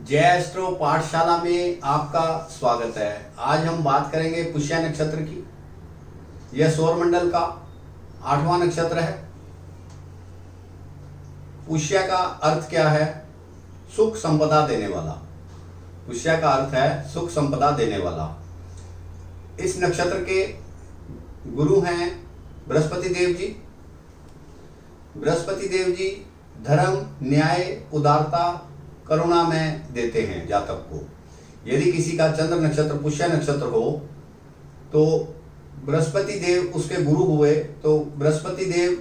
जय एस्ट्रो पाठशाला में आपका स्वागत है। आज हम बात करेंगे पुष्य नक्षत्र की। यह सौरमंडल का 8वां नक्षत्र है। पुष्य का अर्थ क्या है? सुख संपदा देने वाला। पुष्य का अर्थ है सुख संपदा देने वाला। इस नक्षत्र के गुरु हैं बृहस्पति देव जी। बृहस्पति देव जी धर्म, न्याय, उदारता, करुणा में देते हैं जातक को। यदि किसी का चंद्र नक्षत्र पुष्य नक्षत्र हो तो बृहस्पति देव उसके गुरु हुए तो बृहस्पति देव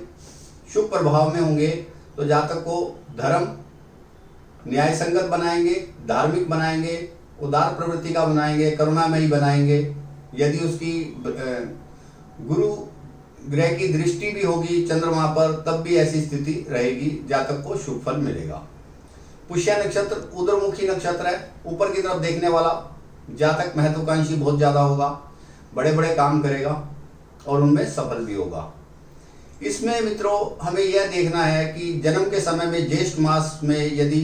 शुभ प्रभाव में होंगे तो जातक को धर्म, न्याय संगत बनाएंगे, धार्मिक बनाएंगे, उदार प्रवृत्ति का बनाएंगे, करुणामयी बनाएंगे। यदि उसकी गुरु ग्रह की दृष्टि भी होगी चंद्रमा पर तब भी ऐसी स्थिति रहेगी, जातक को शुभ फल मिलेगा। पुष्य नक्षत्र उदरमुखी नक्षत्र है, ऊपर की तरफ देखने वाला। जातक महत्वाकांक्षी बहुत ज्यादा होगा, बड़े बड़े काम करेगा और उनमें सफल भी होगा। इसमें मित्रों हमें यह देखना है कि जन्म के समय में ज्येष्ठ मास में यदि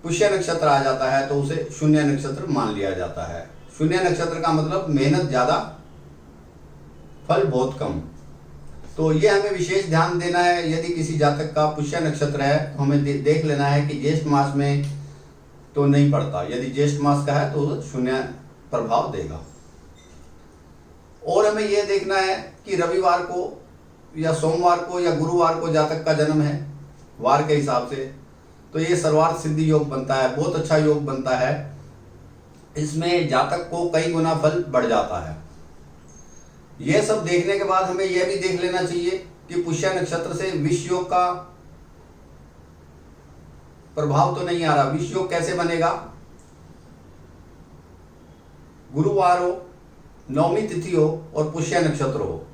पुष्य नक्षत्र आ जाता है तो उसे शून्य नक्षत्र मान लिया जाता है। शून्य नक्षत्र का मतलब मेहनत ज्यादा, फल बहुत कम। तो ये हमें विशेष ध्यान देना है। यदि किसी जातक का पुष्य नक्षत्र है तो हमें देख लेना है कि ज्येष्ठ मास में तो नहीं पड़ता। यदि ज्येष्ठ मास का है तो शून्य प्रभाव देगा। और हमें यह देखना है कि रविवार को या सोमवार को या गुरुवार को जातक का जन्म है वार के हिसाब से तो ये सर्वार्थ सिद्धि योग बनता है, बहुत अच्छा योग बनता है। इसमें जातक को कई गुना फल बढ़ जाता है। यह सब देखने के बाद हमें यह भी देख लेना चाहिए कि पुष्य नक्षत्र से विष योग का प्रभाव तो नहीं आ रहा। विष योग कैसे बनेगा? गुरुवार हो, नवमी तिथि हो और पुष्य नक्षत्र हो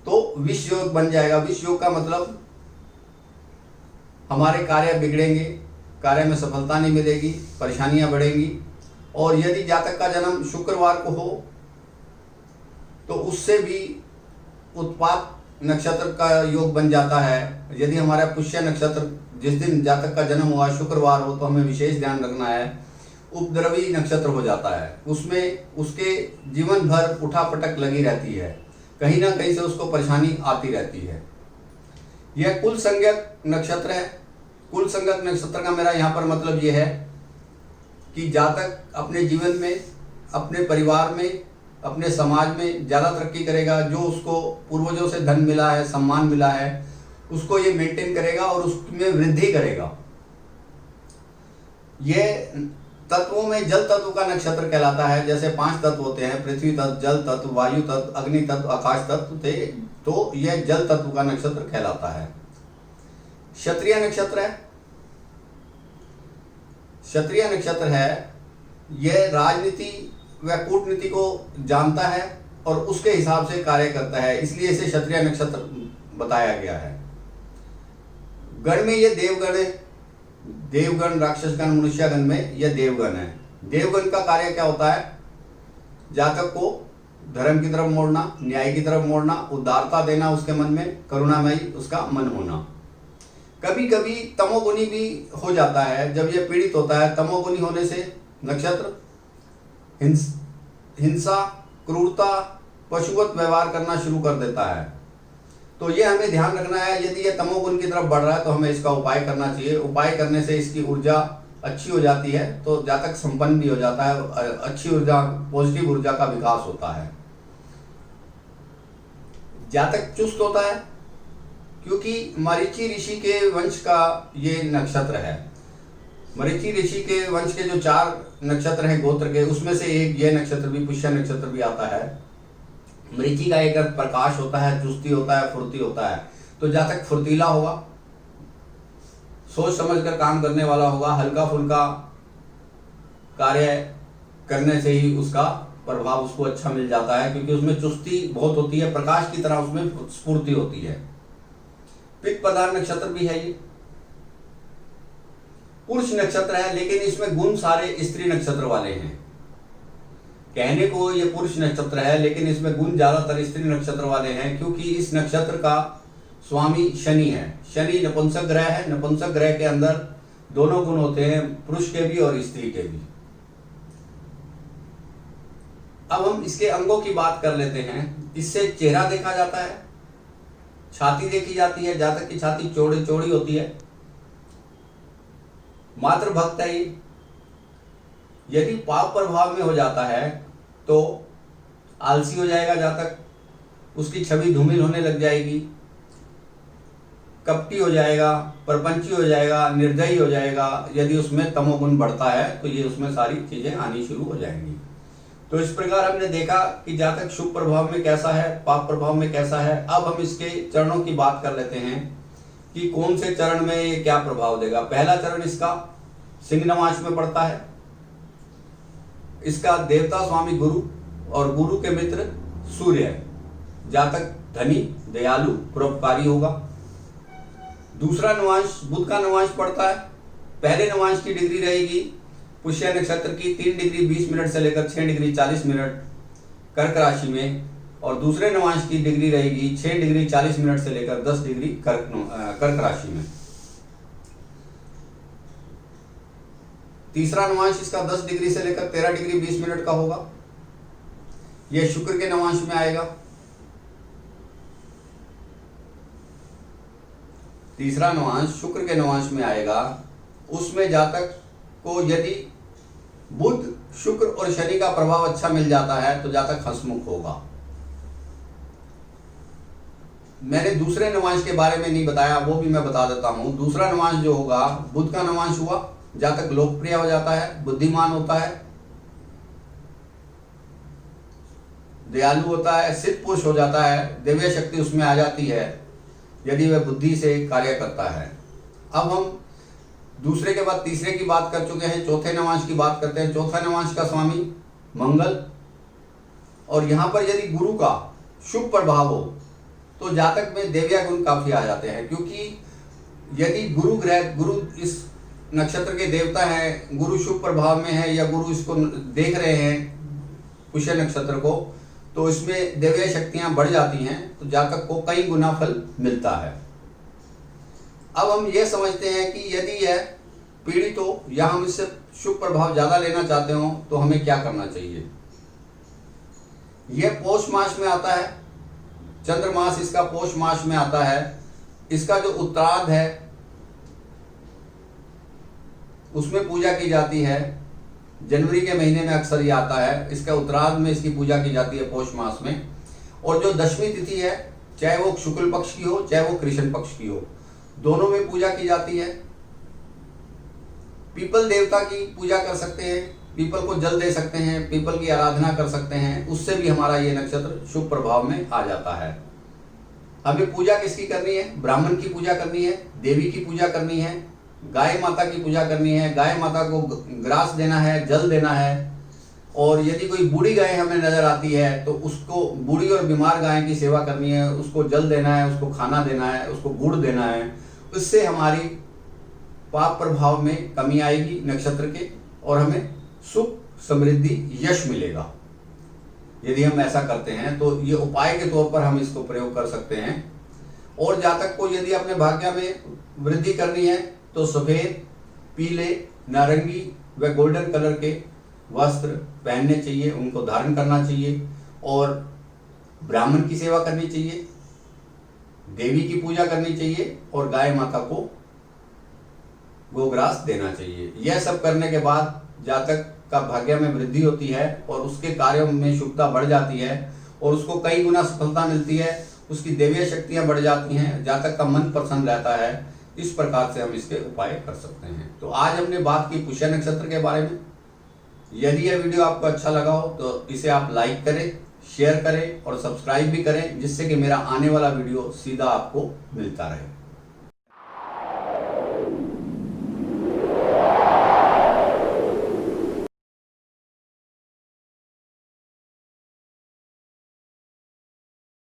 तो विष योग बन जाएगा। विष योग का मतलब हमारे कार्य बिगड़ेंगे, कार्य में सफलता नहीं मिलेगी, परेशानियां बढ़ेंगी। और यदि जातक का जन्म शुक्रवार को हो तो उससे भी उत्पात नक्षत्र का योग बन जाता है। यदि हमारा पुष्य नक्षत्र जिस दिन जातक का जन्म हुआ शुक्रवार हो तो हमें विशेष ध्यान रखना है, उपद्रवी नक्षत्र हो जाता है। उसमें उसके जीवन भर उठापटक लगी रहती है, कहीं ना कहीं से उसको परेशानी आती रहती है। यह कुल संज्ञक नक्षत्र है। कुल संज्ञक नक्षत्र का मेरा यहाँ पर मतलब यह है कि जातक अपने जीवन में, अपने परिवार में, अपने समाज में ज़्यादा तरक्की करेगा। जो उसको पूर्वजों से धन मिला है, सम्मान मिला है, उसको ये मेंटेन करेगा और उसमें वृद्धि करेगा। ये तत्वों में जल तत्व का नक्षत्र कहलाता है। जैसे 5 तत्व होते हैं, पृथ्वी तत्व, जल तत्व, वायु तत्व, अग्नि तत्व, आकाश तत्व थे, तो यह जल तत्व का नक्षत्र कहलाता है। क्षत्रिय नक्षत्र है। क्षत्रिय नक्षत्र है, यह राजनीति वह कूटनीति को जानता है और उसके हिसाब से कार्य करता है, इसलिए इसे क्षत्रिय नक्षत्र बताया गया है। गण में यह देवगण है। देवगण, राक्षसगण, मनुष्यगण में यह देवगण है। देवगण का कार्य क्या होता है? जातक को धर्म की तरफ मोड़ना, न्याय की तरफ मोड़ना, उदारता देना उसके मन में, करुणामयी उसका मन होना। कभी कभी तमोगुनी भी हो जाता है। जब यह पीड़ित होता है, तमोगुनी होने से नक्षत्र हिंसा, क्रूरता, पशुवत व्यवहार करना शुरू कर देता है। तो ये हमें ध्यान रखना है। यदि ये तमोगुण की तरफ बढ़ रहा है तो हमें इसका उपाय करना चाहिए। उपाय करने से इसकी ऊर्जा अच्छी हो जाती है तो जातक संपन्न भी हो जाता है। अच्छी ऊर्जा, पॉजिटिव ऊर्जा का विकास होता है। जातक चुस्त होता है क्योंकि मरीचि ऋषि के वंश का ये नक्षत्र है। मरीचि ऋषि के वंश के जो 4 नक्षत्र हैं गोत्र के, उसमें से एक यह नक्षत्र भी, पुष्य नक्षत्र भी आता है। मरीचि का एक अर्थ प्रकाश होता है, चुस्ती होता है, फुर्ती होता है। तो जातक फुर्तीला होगा, सोच समझकर काम करने वाला होगा, हल्का फुल्का कार्य करने से ही उसका प्रभाव उसको अच्छा मिल जाता है क्योंकि उसमें चुस्ती बहुत होती है, प्रकाश की तरह उसमें स्फूर्ति होती है। पित्त प्रधान नक्षत्र भी है। ये पुरुष नक्षत्र है लेकिन इसमें गुण सारे स्त्री नक्षत्र वाले हैं। कहने को ये पुरुष नक्षत्र है लेकिन इसमें गुण ज्यादातर स्त्री नक्षत्र वाले हैं क्योंकि इस नक्षत्र का स्वामी शनि है। शनि नपुंसक ग्रह है। नपुंसक ग्रह के अंदर दोनों गुण होते हैं, पुरुष के भी और स्त्री के भी। अब हम इसके अंगों की बात कर लेते हैं। इससे चेहरा देखा जाता है, छाती देखी जाती है, जातक की छाती चौड़ी चौड़ी होती है, मातृभक्त है ये। यदि पाप प्रभाव में हो जाता है तो आलसी हो जाएगा जातक, उसकी छवि धूमिल होने लग जाएगी, कपटी हो जाएगा, प्रपंची हो जाएगा, निर्दयी हो जाएगा। यदि उसमें तमोगुण बढ़ता है तो ये उसमें सारी चीजें आनी शुरू हो जाएंगी। तो इस प्रकार हमने देखा कि जातक शुभ प्रभाव में कैसा है, पाप प्रभाव में कैसा है। अब हम इसके चरणों की बात कर लेते हैं कि कौन से चरण में ये क्या प्रभाव देगा। पहला चरण इसका सिंह नवांश में पड़ता है। इसका देवता स्वामी गुरु और गुरु के मित्र सूर्य है। जातक धनी, दयालु, परोपकारी होगा। दूसरा नवांश बुध का नवांश पड़ता है। पहले नवांश की डिग्री रहेगी पुष्य नक्षत्र की 3 डिग्री 20 मिनट से लेकर 6 डिग्री 40 मिनट कर्क राशि में, और दूसरे नवांश की डिग्री रहेगी 6 डिग्री 40 मिनट से लेकर 10 डिग्री कर्क राशि में। तीसरा नवांश इसका 10 डिग्री से लेकर 13 डिग्री 20 मिनट का होगा। यह शुक्र के नवांश में आएगा। तीसरा नवांश शुक्र के नवांश में आएगा। उसमें जातक को यदि बुध, शुक्र और शनि का प्रभाव अच्छा मिल जाता है तो जातक हंसमुख होगा। मैंने दूसरे नवांश के बारे में नहीं बताया, वो भी मैं बता देता हूं। दूसरा नवांश जो होगा बुध का नवांश हुआ, जातक लोकप्रिय हो जाता है, बुद्धिमान होता है, दयालु होता है, सिद्ध पुरुष हो जाता है, दिव्य शक्ति उसमें आ जाती है यदि वह बुद्धि से कार्य करता है। अब हम दूसरे के बाद तीसरे की बात कर चुके हैं, चौथे नवांश की बात करते हैं। चौथा नवांश का स्वामी मंगल, और यहां पर यदि गुरु का शुभ प्रभाव हो तो जातक में देविया गुण काफी आ जाते हैं, क्योंकि यदि गुरु इस नक्षत्र के देवता हैं, गुरु शुभ प्रभाव में है या गुरु इसको देख रहे हैं पुष्य नक्षत्र को, तो इसमें देवीय शक्तियां बढ़ जाती हैं, तो जातक को कई गुना फल मिलता है। अब हम ये समझते हैं कि यदि यह पीड़ित हो या हम इससे शुभ प्रभाव ज्यादा लेना चाहते हो तो हमें क्या करना चाहिए। यह पौष मास में आता है, चंद्रमास इसका पौष मास में आता है। इसका जो उत्तरार्ध है उसमें पूजा की जाती है। जनवरी के महीने में अक्सर ये आता है। इसका उत्तरार्ध में इसकी पूजा की जाती है पौष मास में। और जो दशमी तिथि है, चाहे वो शुक्ल पक्ष की हो चाहे वो कृष्ण पक्ष की हो, दोनों में पूजा की जाती है। पीपल देवता की पूजा कर सकते हैं, पीपल को जल दे सकते हैं, पीपल की आराधना कर सकते हैं, उससे भी हमारा ये नक्षत्र शुभ प्रभाव में आ जाता है। हमें पूजा किसकी करनी है? ब्राह्मण की पूजा करनी है, देवी की पूजा करनी है, गाय माता की पूजा करनी है। गाय माता को ग्रास देना है, जल देना है। और यदि कोई बूढ़ी गाय हमें नजर आती है तो उसको, बूढ़ी और बीमार गाय की सेवा करनी है, उसको जल देना है, उसको खाना देना है, उसको गुड़ देना है। इससे हमारी पाप प्रभाव में कमी आएगी नक्षत्र के, और हमें सुख, समृद्धि, यश मिलेगा। यदि हम ऐसा करते हैं तो ये उपाय के तौर पर हम इसको प्रयोग कर सकते हैं। और जातक को यदि अपने भाग्य में वृद्धि करनी है तो सफेद, पीले, नारंगी व गोल्डन कलर के वस्त्र पहनने चाहिए, उनको धारण करना चाहिए, और ब्राह्मण की सेवा करनी चाहिए, देवी की पूजा करनी चाहिए, और गाय माता को गोग्रास देना चाहिए। यह सब करने के बाद जातक का भाग्य में वृद्धि होती है और उसके कार्यों में शुभता बढ़ जाती है और उसको कई गुना सफलता मिलती है, उसकी देवीय शक्तियां बढ़ जाती हैं, जातक का मन प्रसन्न रहता है। इस प्रकार से हम इसके उपाय कर सकते हैं। तो आज हमने बात की पुष्य नक्षत्र के बारे में। यदि यह वीडियो आपको अच्छा लगा हो तो इसे आप लाइक करें, शेयर करें और सब्सक्राइब भी करें, जिससे कि मेरा आने वाला वीडियो सीधा आपको मिलता रहे।